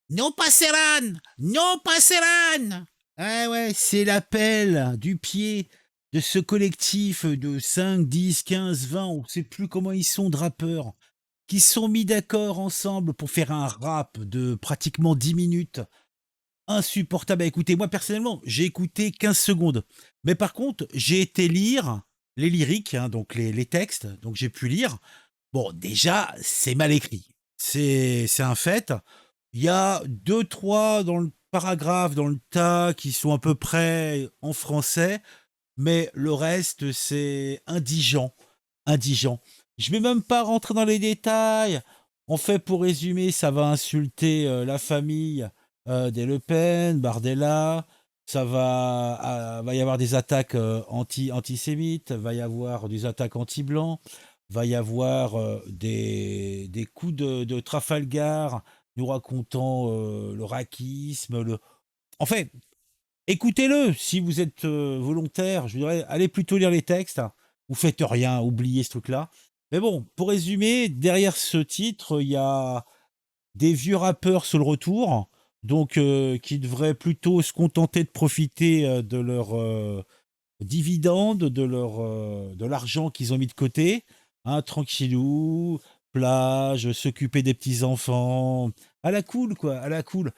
Non passeran! Non passeran! Ah ouais, c'est l'appel du pied de ce collectif de 5, 10, 15, 20, on ne sait plus comment ils sont de rappeurs, qui se sont mis d'accord ensemble pour faire un rap de pratiquement 10 minutes. Insupportable à écouter. Moi, personnellement, j'ai écouté 15 secondes. Mais par contre, j'ai été lire les lyriques, hein, donc les textes, donc j'ai pu lire. Bon, déjà, c'est mal écrit. C'est un fait. Il y a deux, trois dans le paragraphe, dans le tas, qui sont à peu près en français, mais le reste, c'est indigent. Indigent. Je vais même pas rentrer dans les détails. En fait, pour résumer, ça va insulter la famille des Le Pen, Bardella. Va y avoir des attaques antisémites, va y avoir des attaques anti-blancs, va y avoir des coups de Trafalgar nous racontant le racisme. En fait, écoutez-le si vous êtes volontaire. Je dirais, allez plutôt lire les textes. Vous faites rien, oubliez ce truc-là. Mais bon, pour résumer, derrière ce titre, il y a des vieux rappeurs sur le retour, donc qui devraient plutôt se contenter de profiter de leurs dividendes, de l'argent qu'ils ont mis de côté, hein, tranquillou, plage, s'occuper des petits enfants, à la cool quoi, à la cool.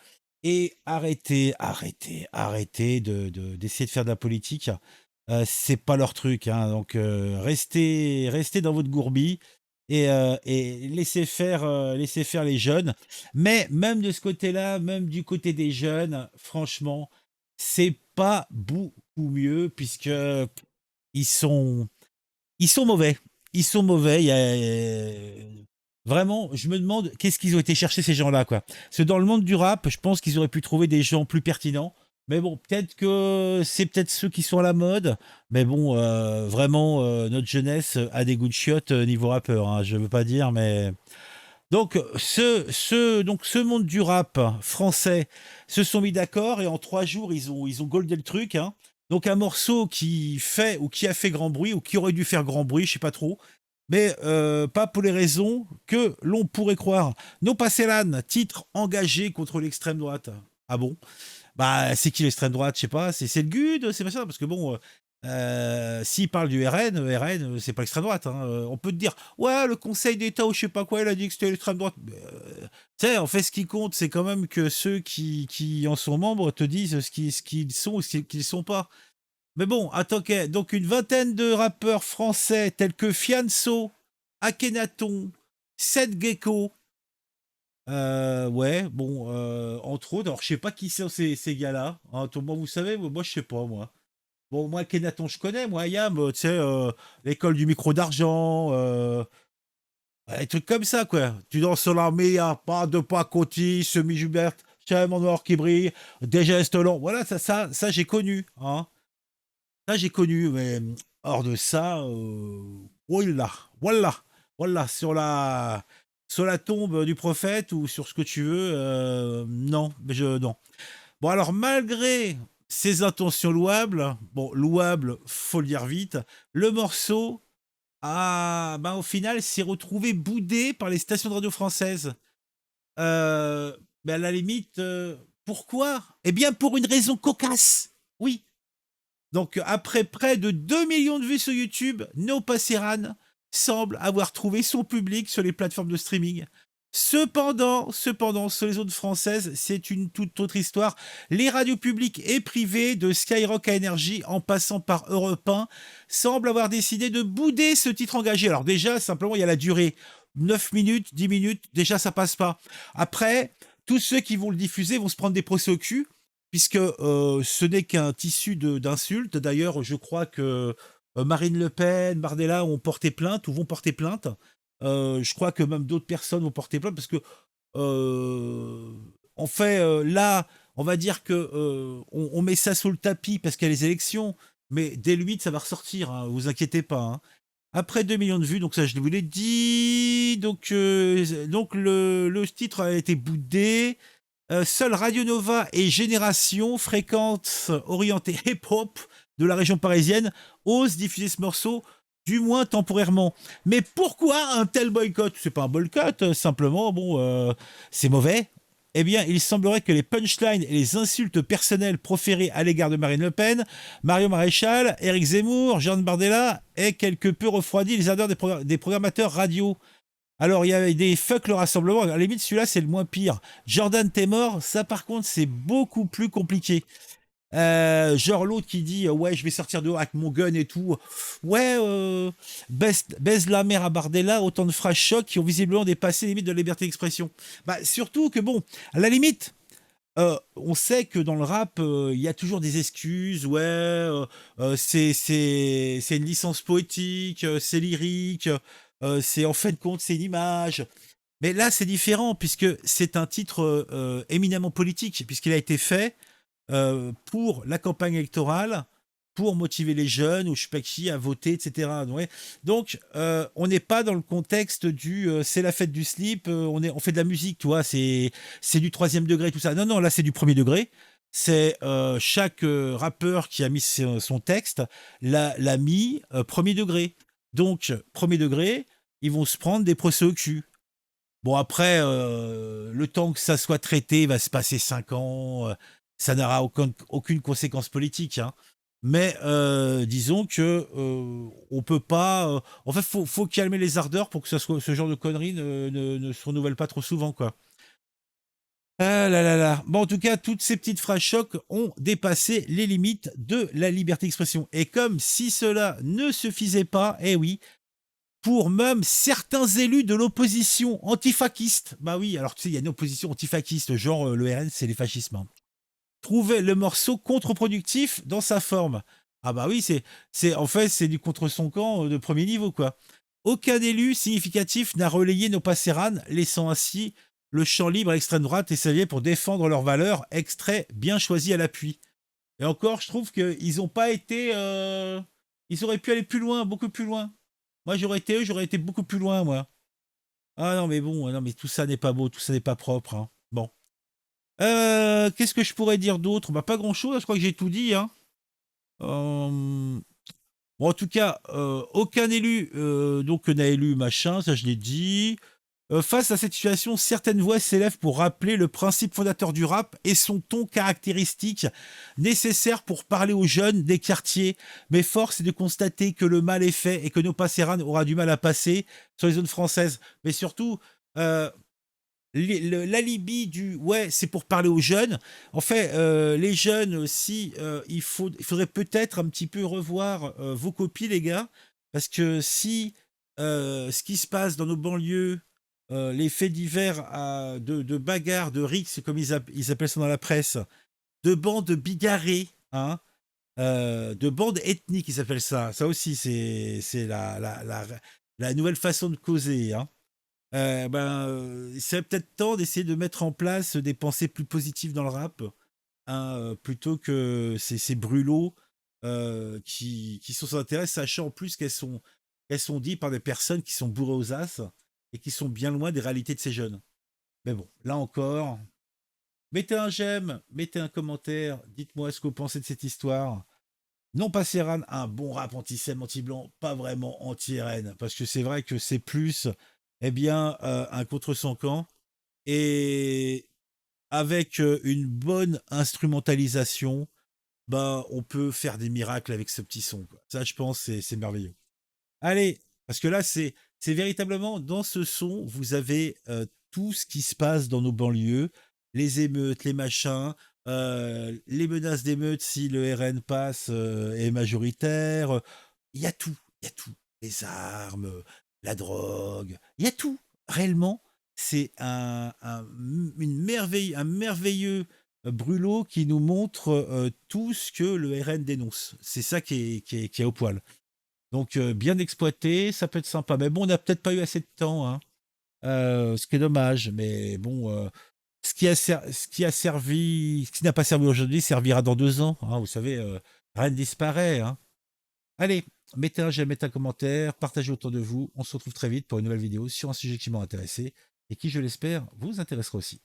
Et arrêtez d'essayer de faire de la politique. C'est pas leur truc, hein. Donc restez dans votre gourbi et laissez faire les jeunes. Mais même de ce côté-là, même du côté des jeunes, franchement, c'est pas beaucoup mieux puisque ils sont, ils sont mauvais. Ils sont mauvais. Vraiment, je me demande qu'est-ce qu'ils ont été chercher ces gens-là, quoi. Parce que dans le monde du rap, je pense qu'ils auraient pu trouver des gens plus pertinents. Mais bon, peut-être que c'est peut-être ceux qui sont à la mode. Mais bon, vraiment, notre jeunesse a des goûts de chiottes niveau rappeur, hein, je veux pas dire, mais donc ce monde du rap français se sont mis d'accord et en 3 jours, ils ont goldé le truc, hein. Donc un morceau qui fait ou qui a fait grand bruit ou qui aurait dû faire grand bruit, je sais pas trop, mais pas pour les raisons que l'on pourrait croire. No Passelan, titre engagé contre l'extrême droite. Ah bon? Bah, c'est qui l'extrême droite? Je sais pas. C'est le GUD, c'est pas ça. Parce que bon, s'il parle du RN, c'est pas l'extrême droite, hein. On peut te dire, ouais, le Conseil d'État ou je sais pas quoi, il a dit que c'était l'extrême droite. Tu sais, en fait, ce qui compte, c'est quand même que ceux qui en sont membres te disent ce qu'ils sont ou ce qu'ils sont pas. Mais bon, attends, donc une vingtaine de rappeurs français tels que Fianso, Akhenaton, Seth Gecko, ouais, bon, entre autres, alors je sais pas qui sont ces gars-là, hein, moi vous savez, moi je sais pas, moi. Bon, moi, Kenaton, je connais, moi, Yam, tu sais, l'école du micro d'argent, ouais, des trucs comme ça, quoi. Tu danses sur l'armée, y a pas de pacotille, semi-jubert, chien en noir qui brille, des gestes longs. Voilà, ça j'ai connu, hein. Ça, j'ai connu, mais hors de ça, voilà, voilà, voilà, sur la tombe du prophète ou sur ce que tu veux, non, non. Bon, alors, malgré ses intentions louables, bon, louables, faut le dire vite, le morceau ben, au final, s'est retrouvé boudé par les stations de radio françaises. Mais à la limite, pourquoi? Eh bien, pour une raison cocasse. Oui. Donc, après près de 2 millions de vues sur YouTube, No Passeran semble avoir trouvé son public sur les plateformes de streaming. Cependant, sur les zones françaises, c'est une toute autre histoire. Les radios publiques et privées, de Skyrock à Énergie, en passant par Europe 1, semblent avoir décidé de bouder ce titre engagé. Alors déjà, simplement, il y a la durée. 9 minutes, 10 minutes, déjà, ça passe pas. Après, tous ceux qui vont le diffuser vont se prendre des procès au cul, puisque ce n'est qu'un tissu d'insultes. D'ailleurs, je crois que Marine Le Pen, Bardella ont porté plainte ou vont porter plainte. Je crois que même d'autres personnes vont porter plainte parce que, euh, en fait, là, on va dire que on met ça sous le tapis parce qu'il y a les élections, mais dès le 8, ça va ressortir, hein, vous inquiétez pas, hein. Après 2 millions de vues, donc ça je vous l'ai dit, donc le titre a été boudé. Seul Radio Nova et Génération, fréquences orientées hip-hop de la région parisienne, osent diffuser ce morceau, du moins temporairement. Mais pourquoi un tel boycott? C'est pas un boycott, simplement, bon, c'est mauvais. eh bien, il semblerait que les punchlines et les insultes personnelles proférées à l'égard de Marine Le Pen, Mario Maréchal, Éric Zemmour, Jean Bardella aient quelque peu refroidi les ardeurs des programmateurs radio. Alors, il y avait des fuck le rassemblement. À la limite, celui-là, c'est le moins pire. Jordan, t'es mort. Ça, par contre, c'est beaucoup plus compliqué. Genre l'autre qui dit ouais, je vais sortir dehors avec mon gun et tout. Ouais, baise la mère à Bardella, autant de phrases chocs qui ont visiblement dépassé les limites de la liberté d'expression. Bah, surtout que bon, à la limite, on sait que dans le rap, il y a toujours des excuses. Ouais, c'est une licence poétique, c'est lyrique, c'est en fin de compte, c'est une image. Mais là, c'est différent puisque c'est un titre éminemment politique, puisqu'il a été fait pour la campagne électorale, pour motiver les jeunes ou je sais pas qui à voter, etc. Ouais. Donc, on n'est pas dans le contexte du c'est la fête du slip, on fait de la musique, tu vois, c'est du troisième degré, tout ça. Non, non, là, c'est du premier degré. C'est chaque rappeur qui a mis son texte l'a mis premier degré. Donc, premier degré, ils vont se prendre des procès au cul. Bon, après, le temps que ça soit traité, il va se passer 5 ans. Ça n'aura aucune conséquence politique. Hein. Mais disons que on peut pas. En fait, faut calmer les ardeurs pour que ce genre de conneries ne se renouvelle pas trop souvent, quoi. Ah là là là. Bon, en tout cas, toutes ces petites phrases chocs ont dépassé les limites de la liberté d'expression. Et comme si cela ne suffisait pas, eh oui, pour même certains élus de l'opposition antifasciste. Bah oui, alors tu sais, il y a une opposition antifasciste, genre le RN, c'est les fascismes. Hein. Trouvait le morceau contre-productif dans sa forme. Ah bah oui, en fait, c'est du contre son camp de premier niveau, quoi. Aucun élu significatif n'a relayé nos passéranes, laissant ainsi le champ libre à l'extrême droite et s'allier pour défendre leurs valeurs, extrait bien choisi à l'appui. Et encore, je trouve qu'ils n'ont pas été... Ils auraient pu aller plus loin, beaucoup plus loin. Moi, j'aurais été eux, j'aurais été beaucoup plus loin, moi. Ah non, mais bon, non, mais tout ça n'est pas beau, tout ça n'est pas propre. Hein. Bon. Qu'est-ce que je pourrais dire d'autre? Bah, pas grand-chose, je crois que j'ai tout dit. Hein. Bon, en tout cas, aucun élu donc n'a élu machin, ça je l'ai dit. Face à cette situation, certaines voix s'élèvent pour rappeler le principe fondateur du rap et son ton caractéristique nécessaire pour parler aux jeunes des quartiers. Mais force est de constater que le mal est fait et que nos passéranes aura du mal à passer sur les zones françaises. Mais surtout, euh, l'alibi du ouais, c'est pour parler aux jeunes. En fait, les jeunes aussi, il faudrait peut-être un petit peu revoir vos copies, les gars, parce que si ce qui se passe dans nos banlieues, les faits divers de bagarres, de rixes, comme ils appellent ça dans la presse, de bandes bigarrées, hein, de bandes ethniques, ils appellent ça. Ça aussi, c'est la nouvelle façon de causer. Hein. C'est peut-être temps d'essayer de mettre en place des pensées plus positives dans le rap, hein, plutôt que ces brûlots qui sont sans intérêt, sachant en plus qu'elles sont dites par des personnes qui sont bourrées aux as et qui sont bien loin des réalités de ces jeunes. Mais bon, là encore, mettez un j'aime, mettez un commentaire, dites-moi ce que vous pensez de cette histoire. Non pas Serran, un bon rap anti-sème, anti-blanc, pas vraiment anti-RN, parce que c'est vrai que c'est plus, eh bien, un contre son camp, et avec une bonne instrumentalisation, bah, on peut faire des miracles avec ce petit son. Quoi. Ça, je pense, c'est merveilleux. Allez, parce que là, c'est véritablement dans ce son, vous avez tout ce qui se passe dans nos banlieues, les émeutes, les machins, les menaces d'émeutes si le RN passe est majoritaire. Il y a tout, il y a tout. Les armes, la drogue, il y a tout. Réellement, c'est un merveilleux brûlot qui nous montre tout ce que le RN dénonce. C'est ça qui est au poil. Donc, bien exploité, ça peut être sympa. Mais bon, on n'a peut-être pas eu assez de temps, hein. Ce qui est dommage. Mais bon, ce qui a servi, ce qui n'a pas servi aujourd'hui, servira dans 2 ans. Hein, vous savez, rien ne disparaît. Hein. Allez, mettez un j'aime, mettez un commentaire, partagez autour de vous. On se retrouve très vite pour une nouvelle vidéo sur un sujet qui m'a intéressé et qui, je l'espère, vous intéressera aussi.